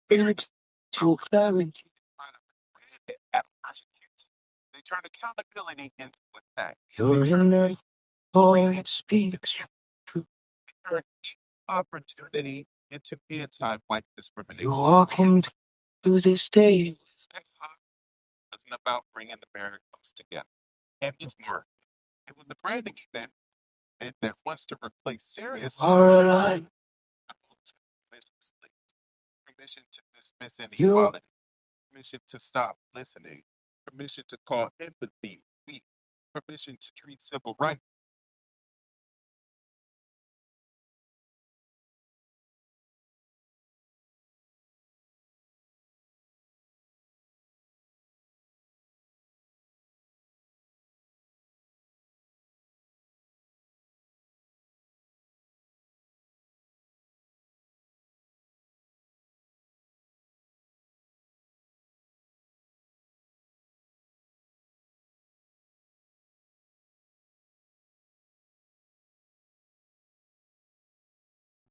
into clarity. They turn accountability into attack. Your inner voice speaks truth. They turn each opportunity into anti-white discrimination. You walk into this day. Isn't about bringing Americans together. And it's more. It was the branding event that wants to replace serious permission to dismiss inequality, permission to stop listening, permission to call empathy weak, permission to treat civil rights.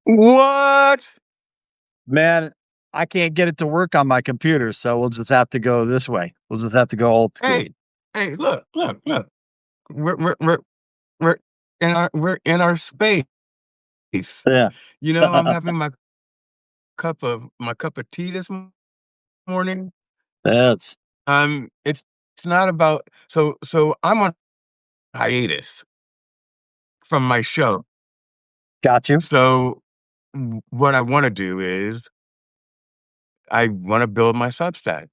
What? Man, I can't get it to work on my computer, so we'll just have to go this way. We'll just have to go old school. Hey, look. We're in our space. Yeah. You know, I'm having my cup of tea this morning. That's It's not about so I'm on hiatus from my show. got you. So what I want to do is I want to build my Substack.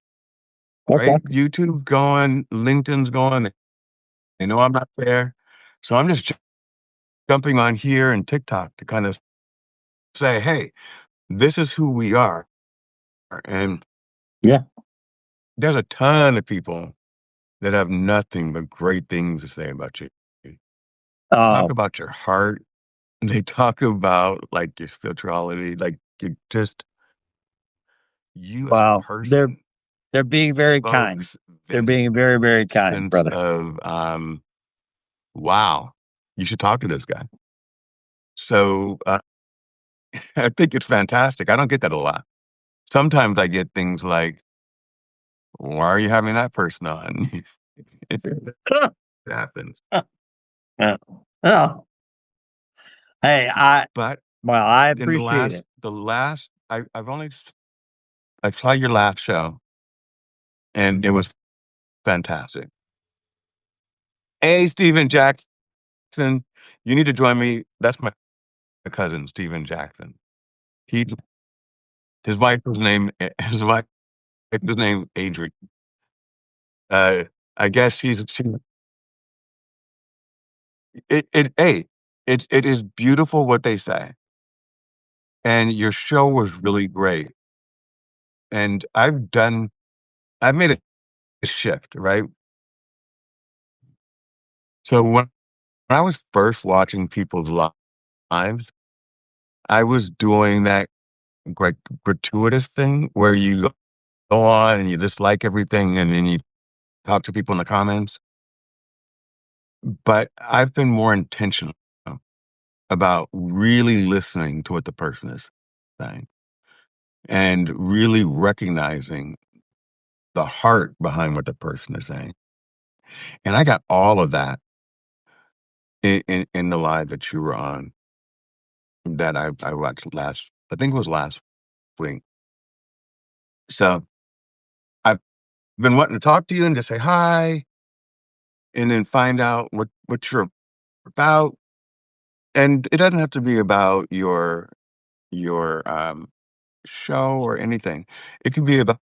Okay. Right? YouTube's going, LinkedIn's going. They know I'm not there. So I'm just jumping on here and TikTok to kind of say, hey, this is who we are. And Yeah. there's a ton of people that have nothing but great things to say about you. They talk about your heart. They talk about like your spirituality, like you as a Wow. person. They're being very kind. Folks, They're being very, very kind, sense brother. of wow, you should talk to this guy. So I think it's fantastic. I don't get that a lot. Sometimes I get things like, why are you having that person on? It happens. Yeah. Oh. Hey, But I in appreciate it. I saw your last show and it was fantastic. Hey, Steven Jackson, you need to join me. That's my cousin, Steven Jackson. He, his wife was named, Adrian. I guess hey, it is beautiful what they say. And your show was really great. And I've made a shift, right? So when I was first watching people's lives, I was doing that like gratuitous thing where you go on and you just like everything and then you talk to people in the comments. But I've been more intentional about really listening to what the person is saying and really recognizing the heart behind what the person is saying. And I got all of that in the live that you were on that I watched I think it was last week. So I've been wanting to talk to you and just say hi and then find out what you're about. And it doesn't have to be about your show or anything. It could be about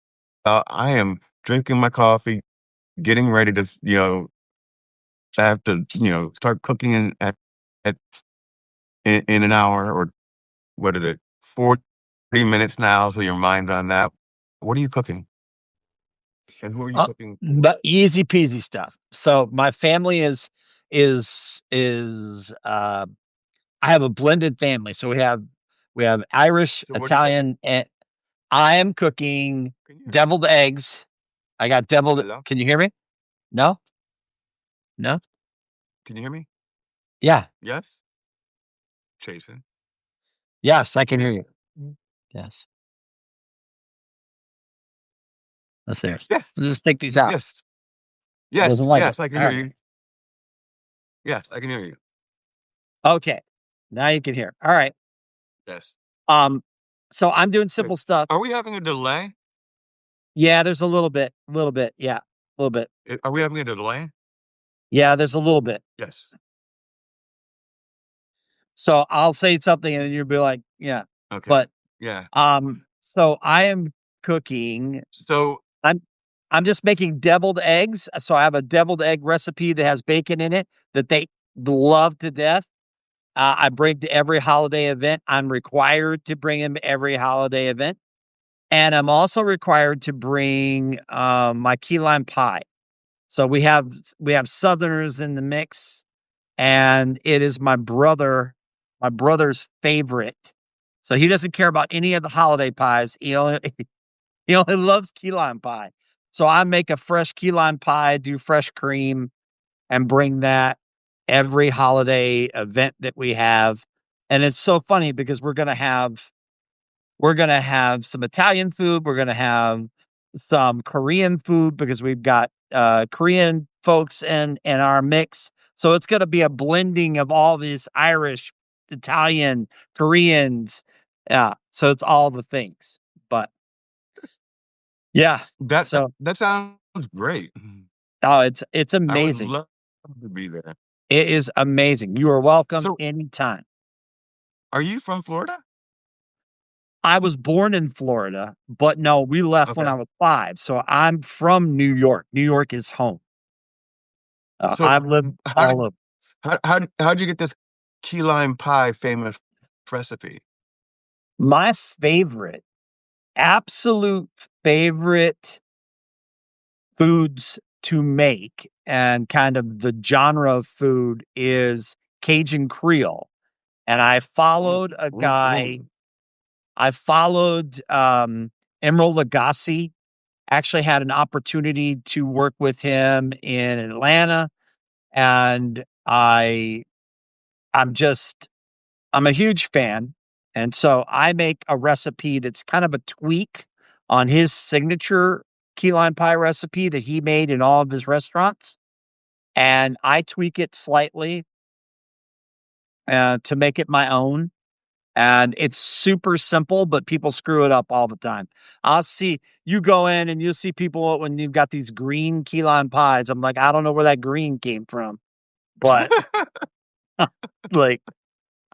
I am drinking my coffee, getting ready to, I have to, start cooking at in an hour or what is it, 40 minutes now, so your mind's on that. What are you cooking? And who are you cooking for? But easy peasy stuff. So my family is I have a blended family. So we have Irish, So what are you cooking? Italian, and I am cooking Can you hear me? deviled eggs. I got deviled. Hello? Can you hear me? No? No? Can you hear me? Yeah. Yes? Jason? Yes, I Can can you hear hear me? you. Yes. Let's hear it. Yeah. Let's just take these out. Yes. Doesn't Yes. like it. Yes. I can All hear right. you. Yes, I can hear you. Okay. Now you can hear. All right. Yes. So I'm doing Wait, simple stuff. are we having a delay? Yeah, there's a little bit. Yeah, a little bit. Are we having a delay? Yeah, there's a little bit. Yes. So I'll say something and then you'll be like, yeah. Okay. But Yeah. so I am cooking. So I'm I'm just making deviled eggs. So I have a deviled egg recipe that has bacon in it that they love to death. I bring to every holiday event. I'm required to bring him every holiday event. And I'm also required to bring my key lime pie. So we have Southerners in the mix, and it is my brother's favorite. So he doesn't care about any of the holiday pies. He only loves key lime pie. So I make a fresh key lime pie, do fresh cream, and bring that every holiday event that we have. And it's so funny because we're gonna have some Italian food. We're gonna have some Korean food because we've got Korean folks in our mix. So it's gonna be a blending of all these Irish, Italian, Koreans. Yeah. So it's all the things. But yeah. So that sounds great. oh, it's I would amazing. love to be there. It is amazing. You are welcome So, anytime. are you from Florida? I was born in Florida, but no, we left when Okay. I was 5. So I'm from New York. New York is home. So, I've lived how all did over. how'd you get this key lime pie famous recipe? My favorite, absolute favorite foods to make and kind of the genre of food is Cajun Creole. And Ooh, ooh, ooh. I followed Emeril Lagasse. Actually had an opportunity to work with him in Atlanta, and I'm just I'm a huge fan, and so I make a recipe that's kind of a tweak on his signature key lime pie recipe that he made in all of his restaurants, and I tweak it slightly to make it my own. And it's super simple, but people screw it up all the time. I'll see you go in and you'll see people when you've got these green key lime pies. I'm like, I don't know where that green came from, but like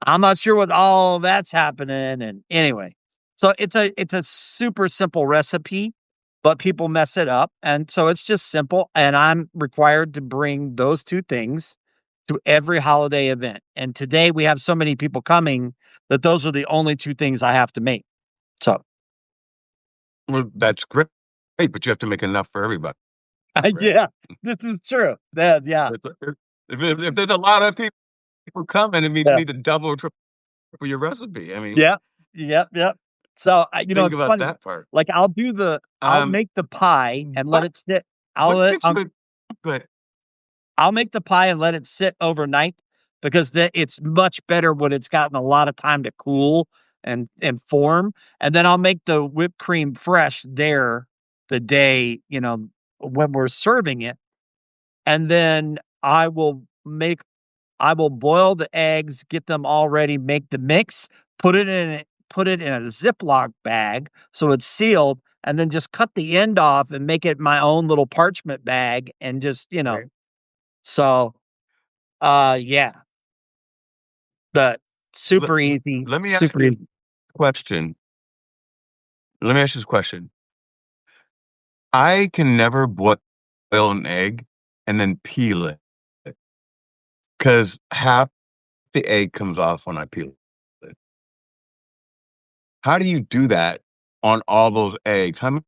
I'm not sure what all that's happening. And anyway, so it's a super simple recipe, but people mess it up. And so it's just simple. And I'm required to bring those two things to every holiday event. And today we have so many people coming that those are the only two things I have to make. So Well, that's great, but you have to make enough for everybody, right? yeah, this is true. Yeah. If there's a lot of people coming, it means you Yeah. need to double or triple your recipe. I mean, Yeah. Yep. So think it's about funny. that part. Like I'll Um, make the pie and let what it sit. what gets you good? I'll make the pie and let it sit overnight because it's much better when it's gotten a lot of time to cool and form. And then I'll make the whipped cream fresh there the day, when we're serving it. And then I will boil the eggs, get them all ready, make the mix, put it in a Ziploc bag so it's sealed, and then just cut the end off and make it my own little parchment bag and just, Right. so yeah, but Let, super easy, let me ask super you easy. a question. Let me ask you this question. I can never boil an egg and then peel it because half the egg comes off when I peel it. How do you do that on all those eggs? How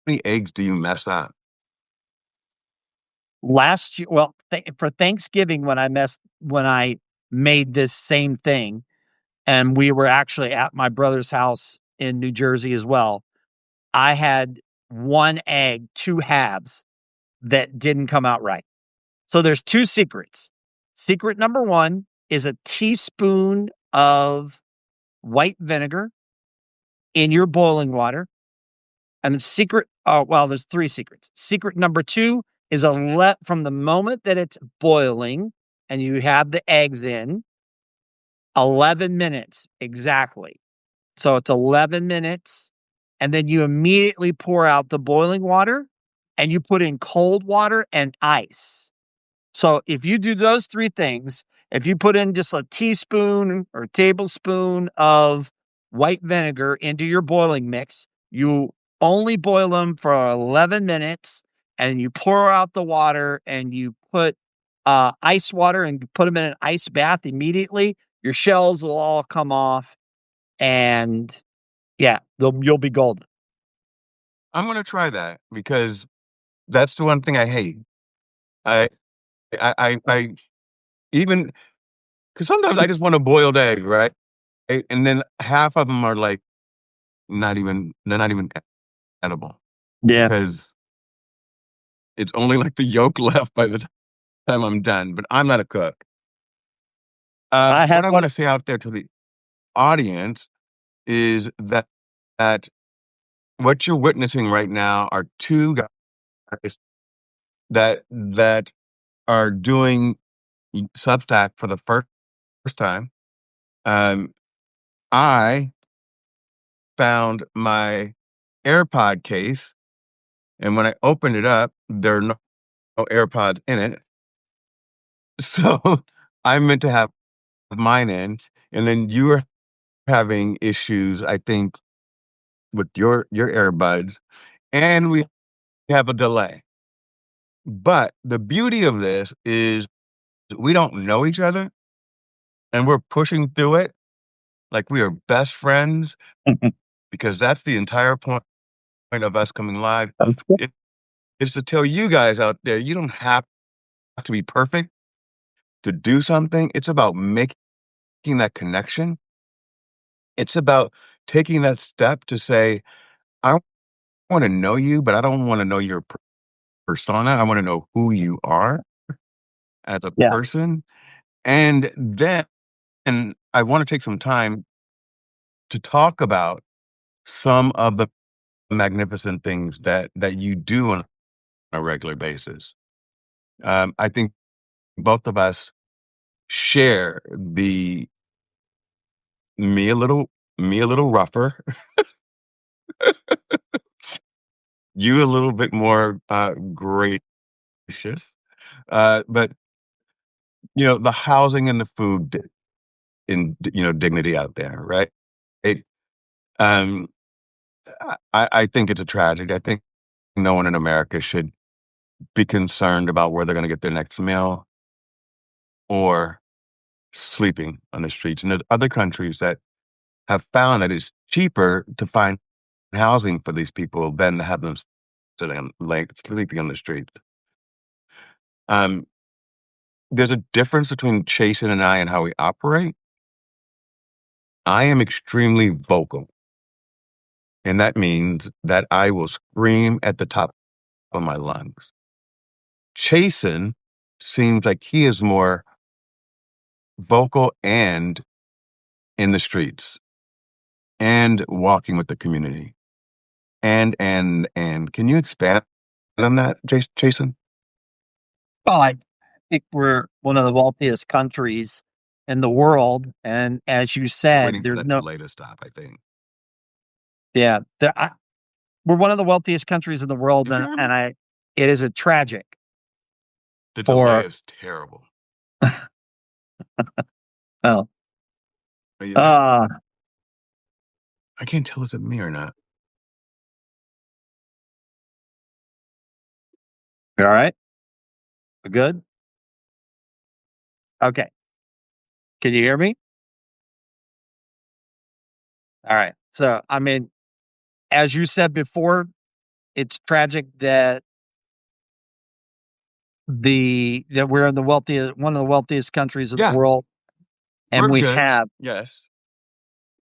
many eggs do you mess up? Last year, well, for Thanksgiving when I made this same thing, and we were actually at my brother's house in New Jersey as well. I had one egg, two halves that didn't come out right. So there's two secrets. Secret number one is a teaspoon of white vinegar in your boiling water. And the secret, well, there's 3 secrets. Secret number 2 is from the moment that it's boiling and you have the eggs in, 11 minutes exactly. So it's 11 minutes, and then you immediately pour out the boiling water and you put in cold water and ice. So if you do those 3 things, if you put in just a teaspoon or tablespoon of white vinegar into your boiling mix, you only boil them for 11 minutes, and you pour out the water and you put ice water and put them in an ice bath immediately, your shells will all come off, and yeah, you'll be golden. I'm gonna try that because that's the one thing I hate. I I even because sometimes I just want a boiled egg, right? And then half of them are like they're not even edible Yeah. because it's only like the yolk left by the time I'm done. But I'm not a cook. I What had I one. want to say out there to the audience is that what you're witnessing right now are 2 guys that are doing Substack for the first time. Um, I found my AirPod case, and when I opened it up, there are no AirPods in it. So I meant to have mine in, and then you were having issues, I think, with your earbuds, and we have a delay. But the beauty of this is we don't know each other, and we're pushing through it like we are best friends because that's the entire point of us coming live. That's good. It is to tell you guys out there, you don't have to be perfect to do something. It's about making that connection. It's about taking that step to say, I want to know you, but I don't want to know your persona. I want to know who you are as a Yeah. person. And then I want to take some time to talk about some of the magnificent things that you do on a regular basis. I think both of us share the me a little me a little rougher, you a little bit more gracious, but the housing and the food in dignity out there, right? It, um, I think it's a tragedy. I think no one in America should be concerned about where they're going to get their next meal or sleeping on the streets. And there's other countries that have found that it's cheaper to find housing for these people than to have them sleeping on the street. Um, there's a difference between Jason and I and how we operate. I am extremely vocal, and that means that I will scream at the top of my lungs. Chasen seems like he is more vocal and in the streets and walking with the community. And can you expand on that, Jason? Well, I think we're one of the wealthiest countries in the world, and as you said, Waiting for there's that no delay to stop, I think. yeah, we're one of the wealthiest countries in the world, Did you and hear me? it is a tragic The delay for is terrible. oh, Are you there? uh, I can't tell if it's me or not. all right, we're good. Okay, can you hear me? All right. So, I mean, as you said before, it's tragic that that we're in the wealthiest one of the wealthiest countries in the Yeah, world, and we're good. Yes.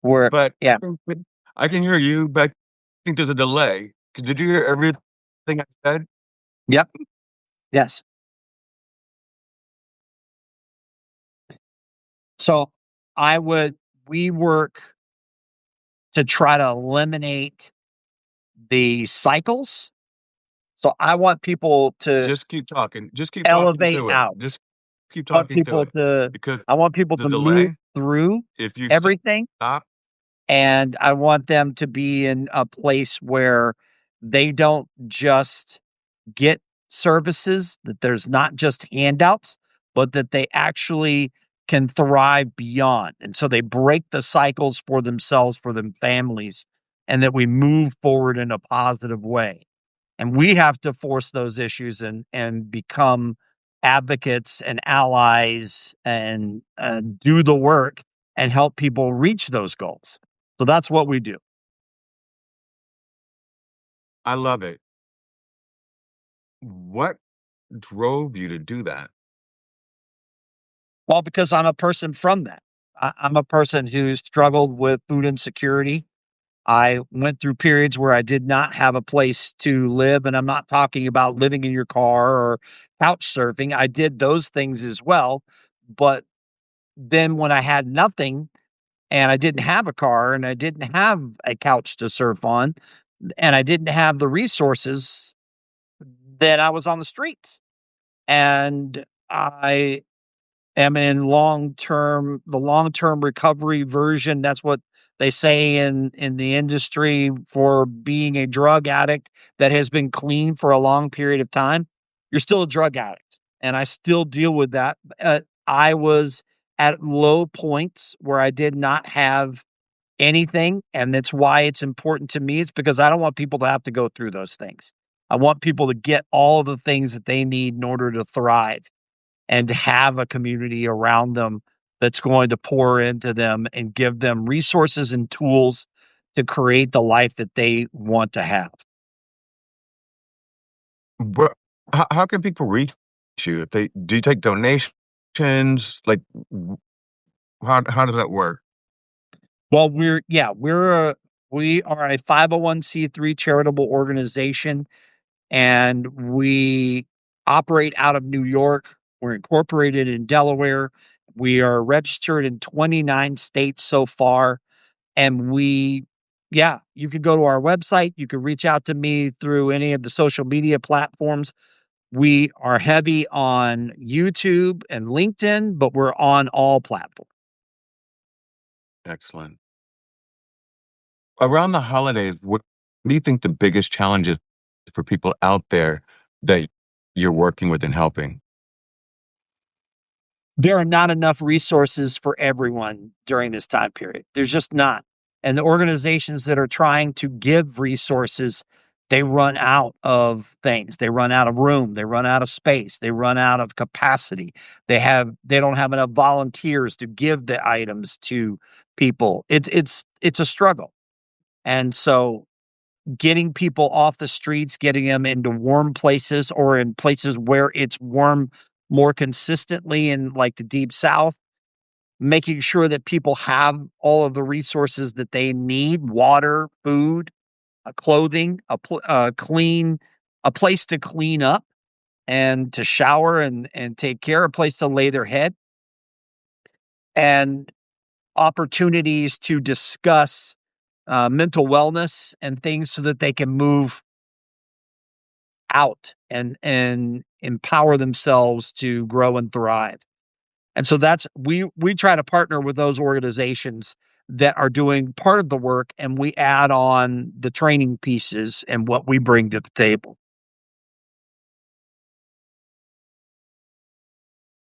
we're But yeah, I can hear you, but I think there's a delay. Did you hear everything I said? yep, yes. So I would we work to try to eliminate the cycles. So I want people to Just keep talking. Just keep talking elevate through it. out. Just keep I want talking through people it. to Because I want people the to move delay, through if you everything, stop, and I want them to be in a place where they don't just get services, that there's not just handouts, but that they actually can thrive beyond. And so they break the cycles for themselves, for them families, and that we move forward in a positive way. And we have to force those issues and become advocates and allies and do the work and help people reach those goals. So that's what we do. I love it. What drove you to do that? Well, because I'm a person from that. I'm a person who struggled with food insecurity. I went through periods where I did not have a place to live, and I'm not talking about living in your car or couch surfing. I did those things as well. But then when I had nothing and I didn't have a car and I didn't have a couch to surf on and I didn't have the resources, then I was on the streets. And I am in long-term recovery version. That's what they say in the industry for being a drug addict that has been clean for a long period of time. You're still a drug addict, and I still deal with that. I was at low points where I did not have anything, and that's why it's important to me. It's because I don't want people to have to go through those things. I want people to get all of the things that they need in order to thrive and to have a community around them that's going to pour into them and give them resources and tools to create the life that they want to have. Where, how can people reach you? If they do you take donations? Like, how does that work? Well, we are a 501(c)(3) charitable organization, and we operate out of New York. We're incorporated in Delaware. We are registered in 29 states so far. And you could go to our website. You could reach out to me through any of the social media platforms. We are heavy on YouTube and LinkedIn, but we're on all platforms. Excellent. Around the holidays, what do you think the biggest challenges for people out there that you're working with and helping? There are not enough resources for everyone during this time period. There's just not. And the organizations that are trying to give resources, they run out of things. They run out of room, they run out of space, they run out of capacity. They don't have enough volunteers to give the items to people. It's a struggle. And so getting people off the streets, getting them into warm places or in places where it's warm more consistently in like the deep south, making sure that people have all of the resources that they need, water, food, clothing, a place to clean up and to shower and take care, a place to lay their head, and opportunities to discuss mental wellness and things so that they can move out and empower themselves to grow and thrive. And so that's we try to partner with those organizations that are doing part of the work, and we add on the training pieces and what we bring to the table.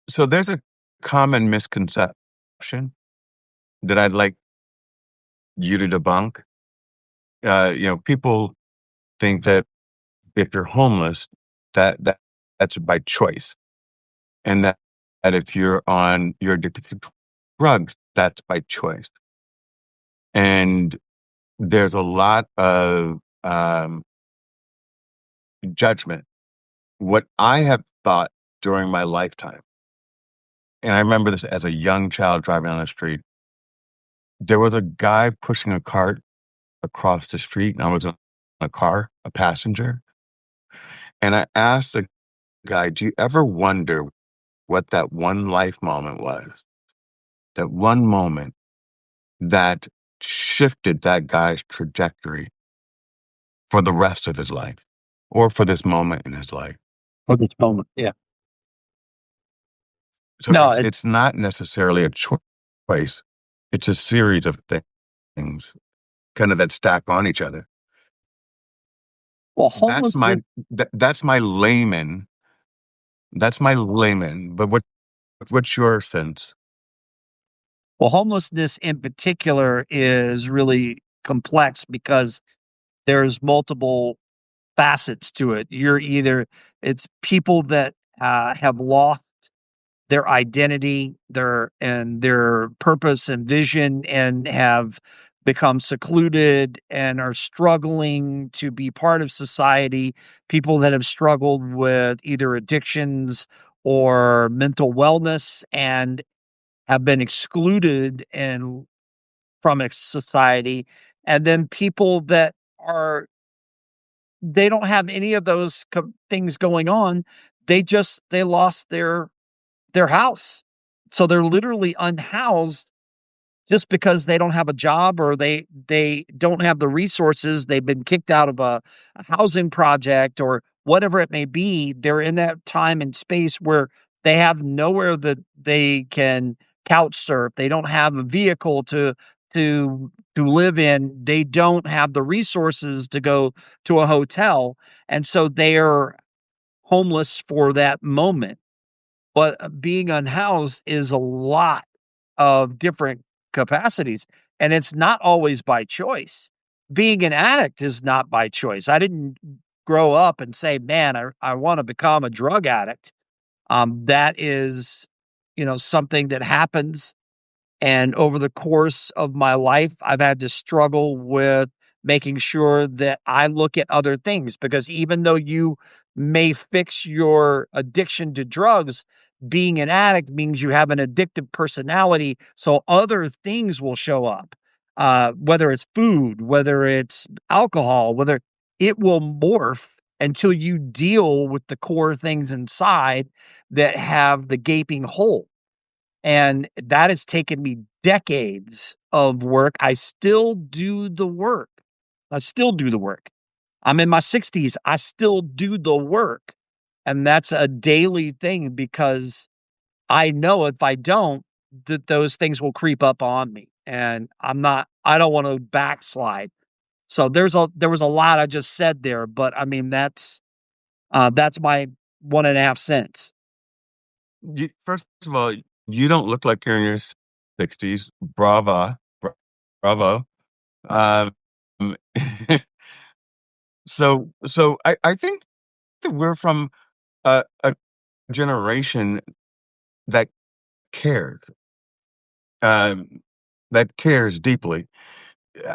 So there's a common misconception that I'd like you to debunk. People think that if you're homeless, that's by choice, and that if you're addicted to drugs, that's by choice. And there's a lot of judgment. What I have thought during my lifetime, and I remember this as a young child driving on the street, there was a guy pushing a cart across the street, and I was in a car, a passenger, and I asked the guy, "Do you ever wonder what that one life moment was? That one moment that shifted that guy's trajectory?" for the rest of his life or for this moment in his life. for this moment. Yeah. So No, it's not necessarily a choice. It's a series of things kind of that stack on each other. well, That's my homelessness that's my layman. That's my layman. But what's your sense? well, homelessness in particular is really complex because there's multiple facets to it. It's people that have lost their identity, their purpose and vision, and have become secluded and are struggling to be part of society. People that have struggled with either addictions or mental wellness and have been excluded and from society, and then people that are they don't have any of those things going on. They lost their house. So they're literally unhoused just because they don't have a job or they don't have the resources. They've been kicked out of a housing project or whatever it may be. They're in that time and space where they have nowhere that they can couch surf. They don't have a vehicle to live in. They don't have the resources to go to a hotel. And so they are homeless for that moment. But being unhoused is a lot of different capacities, and it's not always by choice. Being an addict is not by choice. I didn't grow up and say, "Man, I wanna become a drug addict." That is, something that happens and over the course of my life, I've had to struggle with making sure that I look at other things because even though you may fix your addiction to drugs, being an addict means you have an addictive personality. So other things will show up, whether it's food, whether it's alcohol, whether it will morph until you deal with the core things inside that have the gaping hole. And that has taken me decades of work. I still do the work. I still do the work. I'm in my 60s. I still do the work. And that's a daily thing because I know if I don't, that those things will creep up on me. And I don't want to backslide. So there was a lot I just said there, but I mean, that's my 1.5 cents. First of all, you don't look like you're in your 60s. Bravo. Um, so I think that we're from a generation that cares, um, that cares deeply. Uh,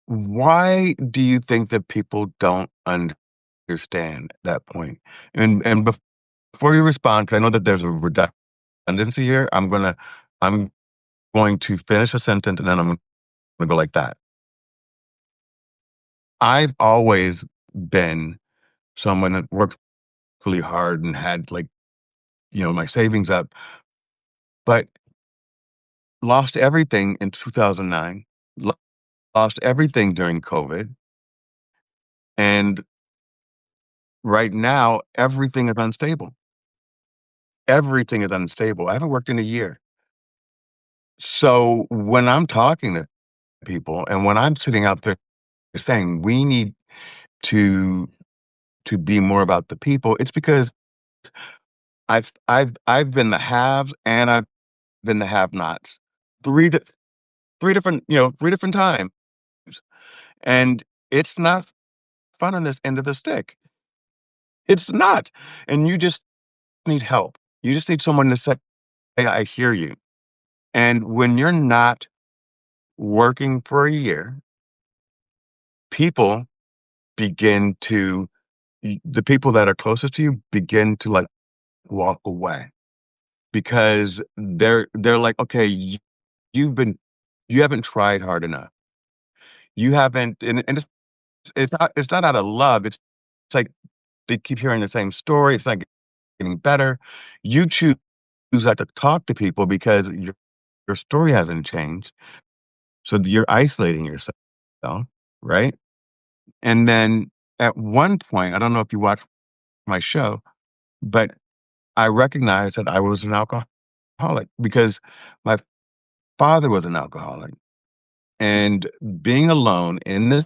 Why do you think that people don't understand that point? And before you respond, because I know that there's a redundancy here, I'm going to finish a sentence and then I'm gonna go like that. I've always been someone that worked really hard and had like, my savings up, but lost everything in 2009, lost everything during COVID. And right now, everything is unstable. Everything is unstable. I haven't worked in a year. So when I'm talking to people and when I'm sitting out there saying we need to to be more about the people, it's because I've been the haves and I've been the have-nots. 3 di 3 different 3 different times, and it's not fun on this end of the stick. It's not, and you just need help. You just need someone to say, "Hey, I hear you." And when you're not working for a year, people begin to the people that are closest to you begin to, like, walk away because they're like, "Okay, you've been you haven't tried hard enough. You haven't." And it's not out of love, it's like they keep hearing the same story, it's not getting better. You choose not to talk to people because your story hasn't changed, so you're isolating yourself, right? And then at one point, I don't know if you watched my show, but I recognized that I was an alcoholic because my father was an alcoholic. And being alone in this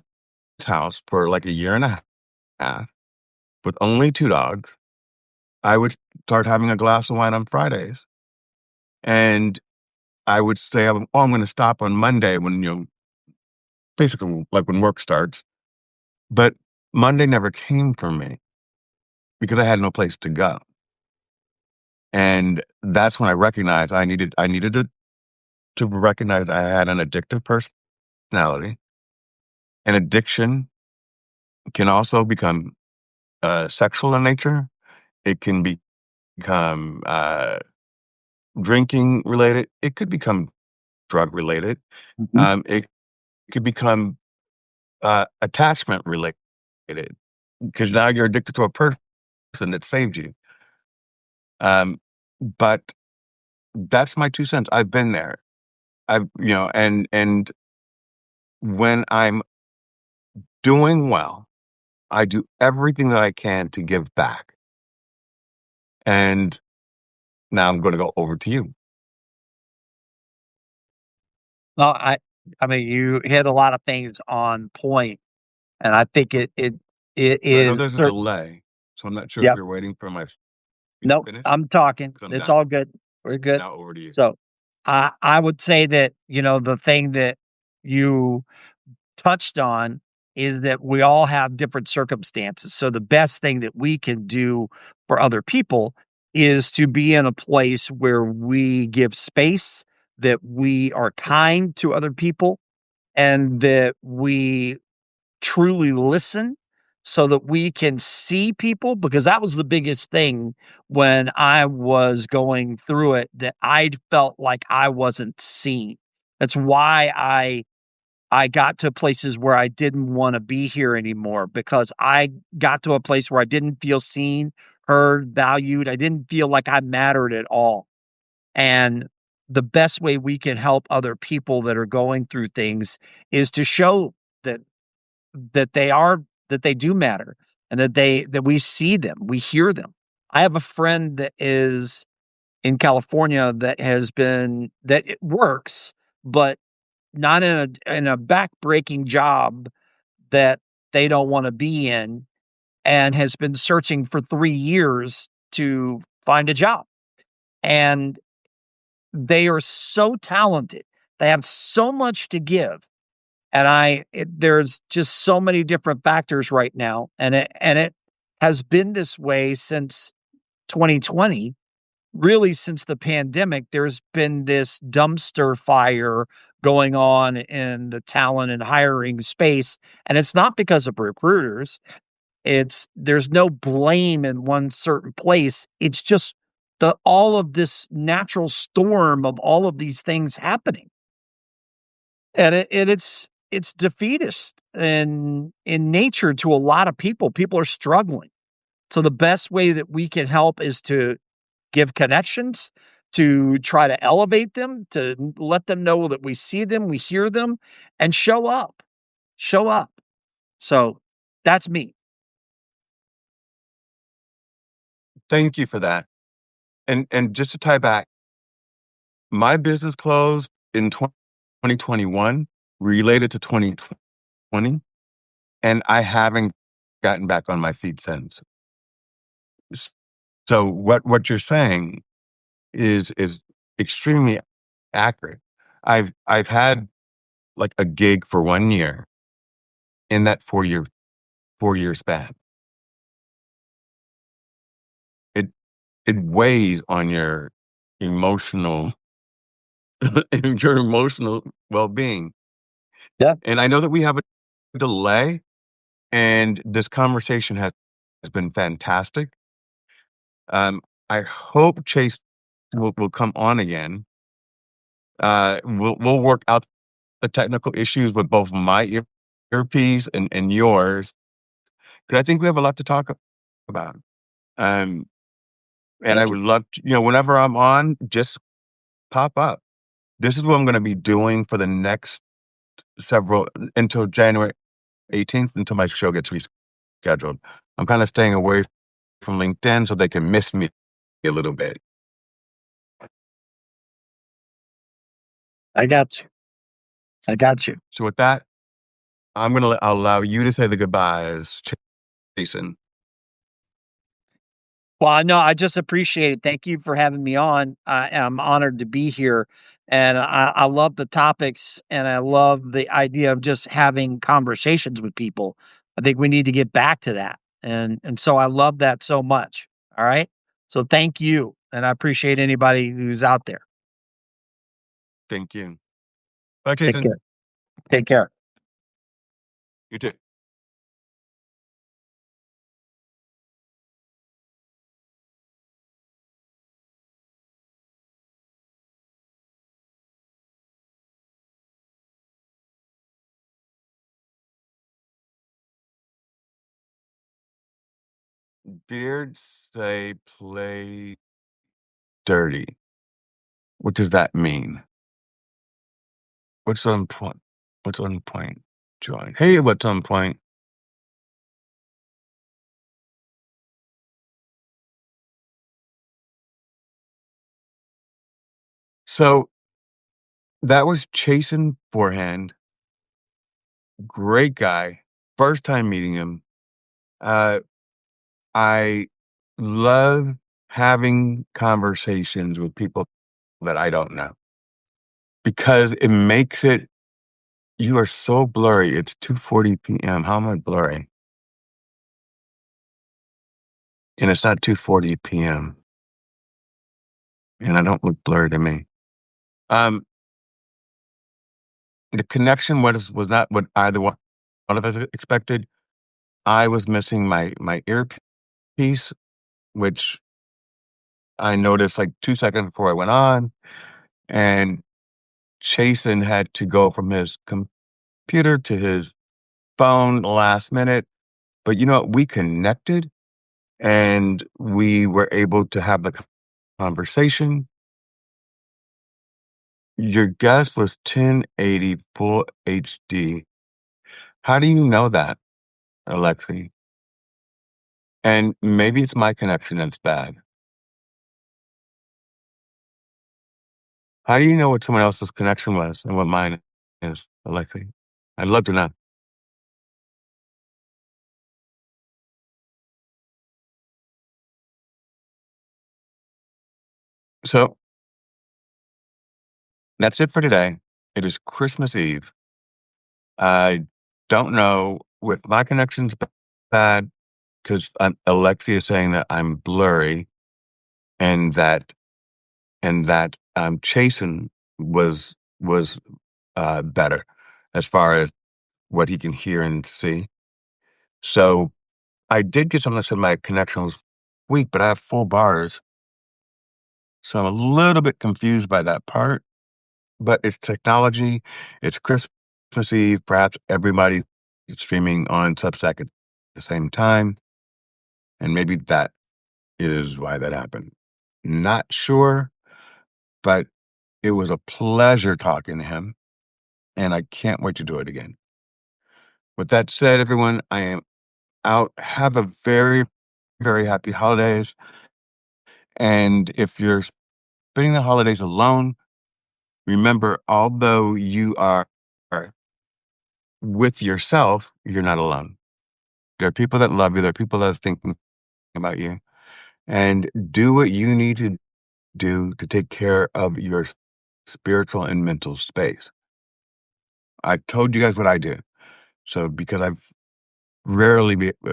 house for like a year and a half with only two dogs, I would start having a glass of wine on Fridays. And I would say, oh, I'm going to stop on Monday when, basically like when work starts. But Monday never came for me because I had no place to go. And that's when I recognized I needed to recognize I had an addictive personality. And addiction can also become sexual in nature. It can become drinking related. It could become drug related. Mhm. It could become attachment related because now you're addicted to a person that saved you. But that's my 2 cents. I've been there. And when I'm doing well, I do everything that I can to give back. And now I'm going to go over to you. Well, I mean, you hit a lot of things on point, and I think it So I know is there's a delay, so I'm not sure if Yep. you're waiting for my speech No, to finish. I'm talking. 'Cause I'm It's done. all good. We're good. Now over to you. So, I would say that, the thing that you touched on is that we all have different circumstances. So the best thing that we can do for other people is to be in a place where we give space, that we are kind to other people, and that we truly listen so that we can see people, because that was the biggest thing when I was going through it, that I felt like I wasn't seen. That's why I got to places where I didn't wanna be here anymore, because I got to a place where I didn't feel seen, heard, valued. I didn't feel like I mattered at all. And the best way we can help other people that are going through things is to show that that they do matter, and that we see them, we hear them. I have a friend that is in California that it works, but not in a back-breaking job that they don't wanna be in, and has been searching for 3 years to find a job. And they are so talented. They have so much to give, and there's just so many different factors right now, and it has been this way since 2020. Really, since the pandemic, there's been this dumpster fire going on in the talent and hiring space, and it's not because of recruiters. There's no blame in one certain place. It's just all of this natural storm of all of these things happening. And it's defeatist in nature to a lot of people. People are struggling. So the best way that we can help is to give connections, to try to elevate them, to let them know that we see them, we hear them, and show up. Show up. So that's me. Thank you for that. And just to tie back, my business closed in 2021 related to 2020, and I haven't gotten back on my feet since. S So what you're saying is extremely accurate. I've had, like, a gig for 1 year in that 4-year span. It it weighs on emotional your emotional well-being, Yeah. and I know that we have a delay, and this conversation has been fantastic. Um, I hope Chase will come on again. We'll work out the technical issues with both my earpiece and yours, 'cause I think we have a lot to talk about. Um, and I Thank you. would love to, whenever I'm on, just pop up. This is what I'm gonna be doing for the next several until January. 18th until my show gets rescheduled. I'm kind of staying away from LinkedIn so they can miss me a little bit. I got you. I got you. So with that, I'll allow you to say the goodbyes, Jason. Well, no, I just appreciate it. Thank you for having me on. I am honored to be here. And I love the topics and I love the idea of just having conversations with people. I think we need to get back to that. And so I love that so much. All right. So thank you. And I appreciate anybody who's out there. Thank you. Bye, Take Jason. care. Take care. You too. Beards say play dirty. What does that mean? What's on point? What's on point? Join. Hey, what's on point? So that was chasing forehand. Great guy. First time meeting him. Uh, I love having conversations with people that I don't know because it makes it. You are so blurry. It's 2:40 p.m. How am I blurry? And it's not 2:40 p.m. and I don't look blurry to me. Um, the connection was not what either one of us expected. I was missing my earpiece, which I noticed like 2 seconds before I went on, and Chasen had to go from his computer to his phone last minute. But you know what? We connected, and we were able to have the conversation. Your guest was 1080 full HD. How do you know that, Alexi? And maybe it's my connection that's bad. How do you know what someone else's connection was and what mine is, Alexi? I'd love to know. So that's it for today. It is Christmas Eve. I don't know if my connection's bad because Alexi is saying that I'm blurry and that Chasen was better as far as what he can hear and see. So I did get something that said my connection was weak, but I have full bars. So I'm a little bit confused by that part, but it's technology. It's Christmas Eve. Perhaps everybody is streaming on Substack at the same time. And maybe that is why that happened. Not sure, but it was a pleasure talking to him. And I can't wait to do it again. With that said, everyone, I am out. Have a very, very happy holidays. And if you're spending the holidays alone, remember, although you are with yourself, you're not alone. There are people that love you. There are people that are thinking about you. And do what you need to do to take care of your spiritual and mental space. I told you guys what I do. So because I've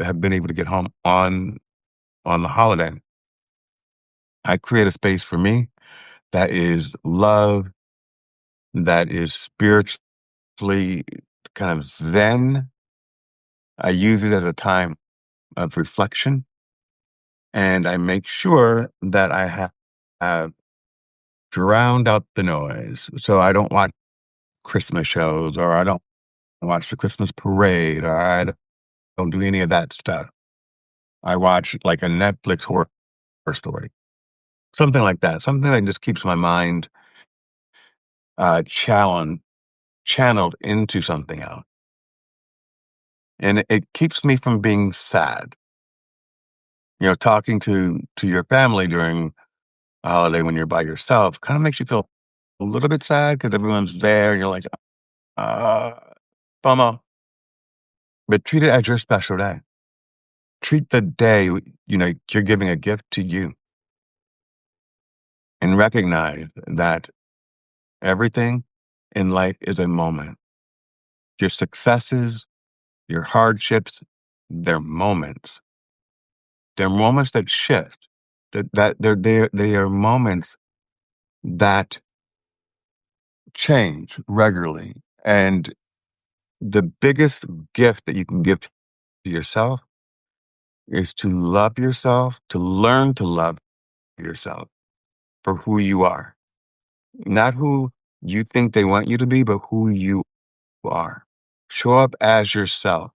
have been able to get home on the holiday, I create a space for me that is love, that is spiritually kind of zen. I use it as a time of reflection, and I make sure that I have drowned out the noise. So I don't watch Christmas shows, or I don't watch the Christmas parade, or I don't do any of that stuff. I watch like a Netflix horror story, something like that, something that just keeps my mind challenged, channeled into something else. And it keeps me from being sad. Talking to your family during a holiday when you're by yourself kind of makes you feel a little bit sad because everyone's there and you're like, uh, bummer. But treat it as your special day. Treat the day, you're giving a gift to you and recognize that everything in life is a moment. Your successes, your hardships, they're moments. They're moments that shift. They are moments that change regularly. And the biggest gift that you can give to yourself is to love yourself, to learn to love yourself for who you are. Not who you think they want you to be, but who you are. Show up as yourself.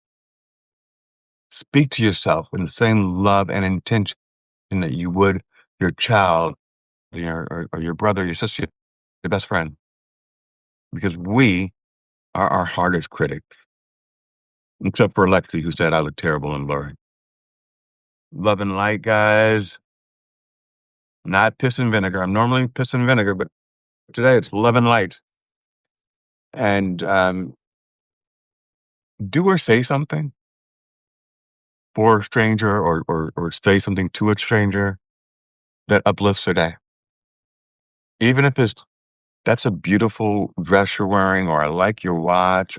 Speak to yourself in the same love and intention that you would your child, or your brother, your sister, your best friend. Because we are our hardest critics. Except for Lexi, who said I look terrible in blurry. Love and light, guys. Not piss and vinegar. I'm normally piss and vinegar, but today it's love and light. And do or say something for a stranger, or say something to a stranger that uplifts their day. Even if that's a beautiful dress you're wearing, or I like your watch,